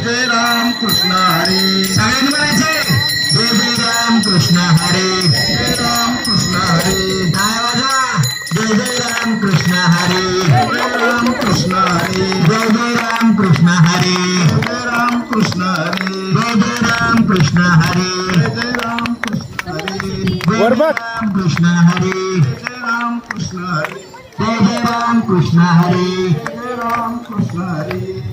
जय राम कृष्ण हरी. सगळ्यांनी म्हणायचे जय जय राम कृष्ण हरी. जय राम कृष्ण हरी. काय वाजा जय जय राम कृष्ण हरी. जय राम कृष्ण हरी. जय जय राम कृष्ण हरी. जय राम कृष्ण हरी. जय जय राम कृष्ण हरी. जय राम कृष्ण हरी. जय राम कृष्ण हरी. जय राम कृष्ण हरी. जय जय राम कृष्ण हरी. जय राम कृष्ण हरी.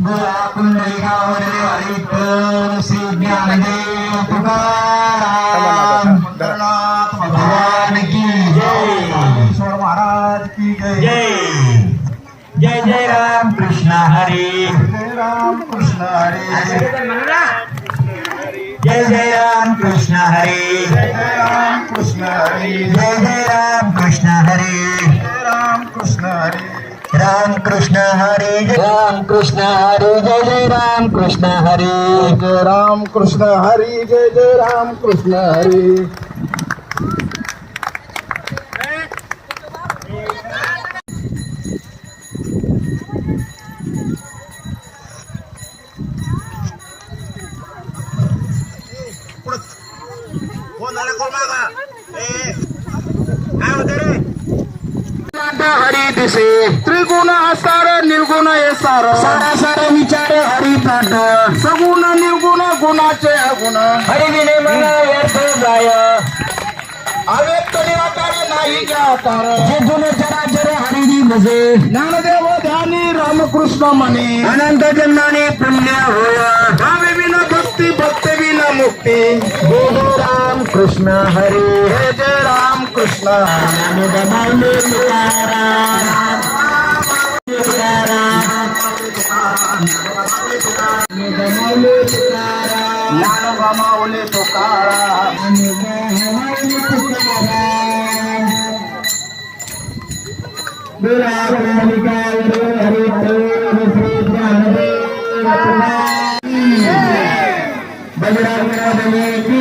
बोला पुंडलिकावरले हरिविठ्ठल श्री ज्ञानदेव तुकाराम पंढरनाथ भगवान की जय. भगवान महाराज की जय. जय जय राम कृष्ण हरी. जय राम कृष्ण हरी. जय जय राम कृष्ण हरी. जय राम कृष्ण हरी. जय जय राम कृष्ण हरी. जय राम कृष्ण हरी. राम कृष्ण हरी. राम कृष्ण हरी. जय जय राम कृष्ण हरी. जय राम कृष्ण हरी. जय जय राम कृष्ण हरी. हरी दिसे त्रिगुण असार निर्गुण हे सार. सारा सारा विचार हरी पाठ. सगुण निर्गुण गुणाचे अगुण. हरी विने मला व्यर्थ जाय. अव्यक्त निराकार नाही ज्ञाकार. जे जुन चराचर हरिनी भजे. ज्ञानदेव ध्यानी रामकृष्ण म्हणे. अनंत जन्माने पुण्य होय. भावे विना भक्ती भक्ती विना मुक्ती. जय जय राम कृष्ण हरी. जय जय राम कृष्ण हरी. गमावले तुकाराम. गमावले तुकाराम. ज्ञान गमावले तुकाराम. गमावले तुकाराम. बोला पुंडलिकावरले हरिविठ्ठल श्री ज्ञानदेव तुकाराम. बजरंग बली की